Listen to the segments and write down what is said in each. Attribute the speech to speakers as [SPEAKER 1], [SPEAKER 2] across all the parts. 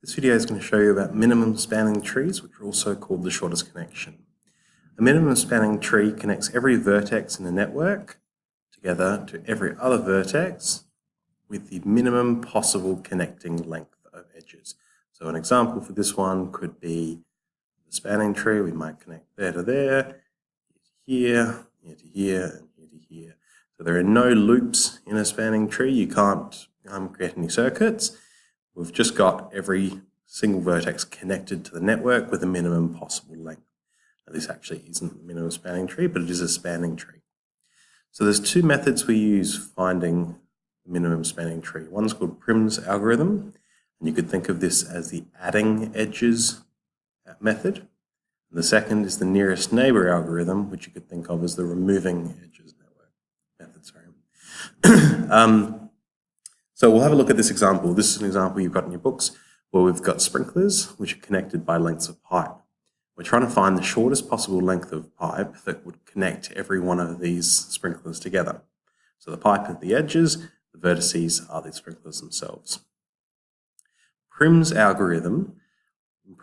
[SPEAKER 1] This video is going to show you about minimum spanning trees, which are also called the shortest connection. A minimum spanning tree connects every vertex in a network together to every other vertex with the minimum possible connecting length of edges. So an example for this one could be the spanning tree. We might connect there to there, here to here, and here to here. So there are no loops in a spanning tree. You can't create any circuits. We've just got every single vertex connected to the network with a minimum possible length. Now, this actually isn't the minimum spanning tree, but it is a spanning tree. So there's two methods we use finding the minimum spanning tree. One's called Prim's algorithm, and you could think of this as the adding edges method. And the second is the nearest neighbor algorithm, which you could think of as the removing edges method. So we'll have a look at this example. This is an example you've got in your books where we've got sprinklers which are connected by lengths of pipe. We're trying to find the shortest possible length of pipe that would connect every one of these sprinklers together. So the pipe at the edges, the vertices are the sprinklers themselves. Prim's algorithm, we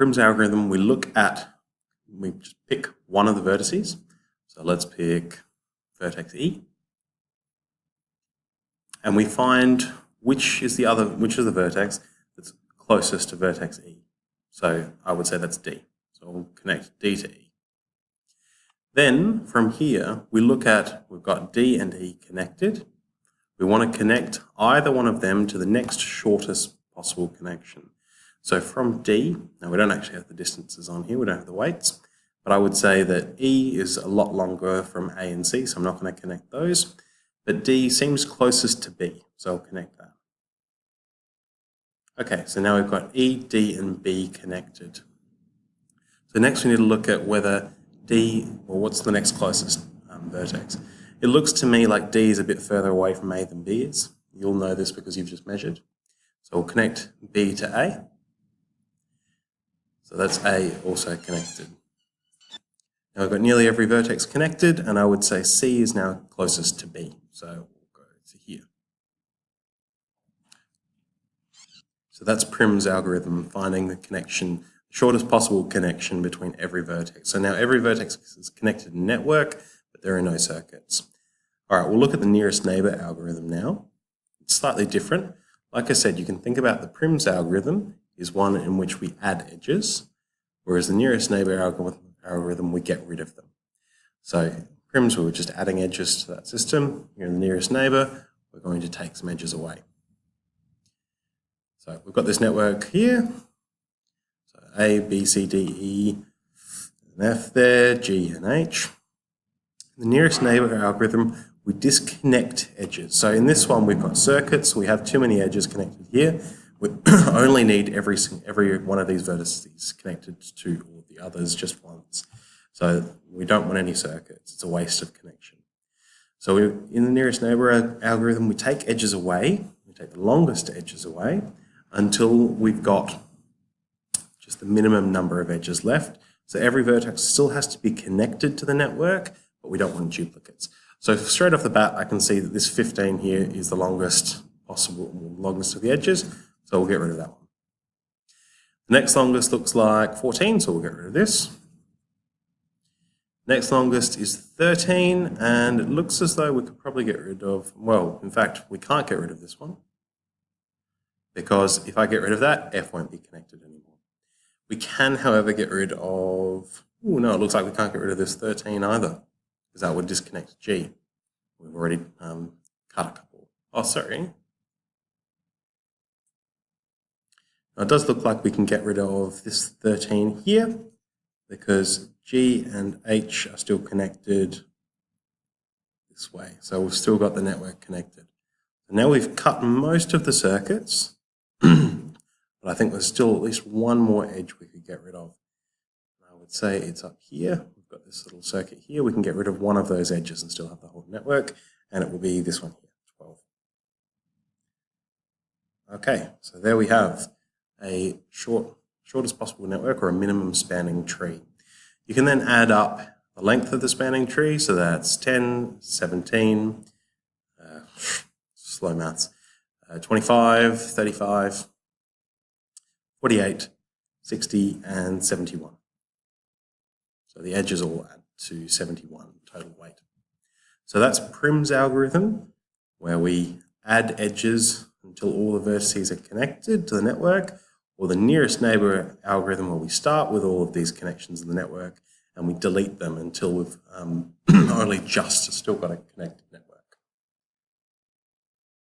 [SPEAKER 1] just pick one of the vertices. So let's pick vertex E. And we find which is the vertex that's closest to vertex E. So I would say that's D. So we'll connect D to E. Then from here, we've got D and E connected. We want to connect either one of them to the next shortest possible connection. So from D, now we don't actually have the distances on here, we don't have the weights, but I would say that E is a lot longer from A and C, so I'm not going to connect those. But D seems closest to B, so I'll connect that. Okay, so now we've got E, D, and B connected. So next we need to look at whether what's the next closest vertex. It looks to me like D is a bit further away from A than B is. You'll know this because you've just measured. So we'll connect B to A. So that's A also connected. Now we've got nearly every vertex connected, and I would say C is now closest to B. So we'll go to here. So that's Prim's algorithm, finding the connection, shortest possible connection between every vertex. So now every vertex is connected in a network, but there are no circuits. All right, we'll look at the nearest neighbor algorithm now. It's slightly different. Like I said, you can think about the Prim's algorithm is one in which we add edges, whereas the nearest neighbor algorithm, we get rid of them. So Prim's, we were just adding edges to that system. Here in the nearest neighbor, we're going to take some edges away. So we've got this network here. So A, B, C, D, E, and F there, G and H. The nearest neighbor algorithm, we disconnect edges. So in this one, we've got circuits. We have too many edges connected here. We only need every one of these vertices connected to all the others just once. So we don't want any circuits. It's a waste of connection. So in the nearest neighbor algorithm, we take edges away. We take the longest edges away until we've got just the minimum number of edges left. So every vertex still has to be connected to the network, but we don't want duplicates. So straight off the bat, I can see that this 15 here is the longest of the edges. So we'll get rid of that one. The next longest looks like 14, so we'll get rid of this. Next longest is 13, and it looks as though we could probably get rid of, well, in fact, we can't get rid of this one, because if I get rid of that, F won't be connected anymore. We can, however, get rid of, oh no, it looks like we can't get rid of this 13 either, because that would disconnect G. We've already cut a couple. Oh, sorry. Now it does look like we can get rid of this 13 here because G and H are still connected this way. So we've still got the network connected. So now we've cut most of the circuits, but I think there's still at least one more edge we could get rid of. I would say it's up here. We've got this little circuit here. We can get rid of one of those edges and still have the whole network, and it will be this one here, 12. Okay, so there we have a shortest possible network or a minimum spanning tree. You can then add up the length of the spanning tree, so that's 10, 17, slow maths, 25, 35, 48, 60, and 71. So the edges all add to 71 total weight. So that's Prim's algorithm, where we add edges until all the vertices are connected to the network, or the nearest neighbor algorithm, where we start with all of these connections in the network and we delete them until we've only just still got a connected network.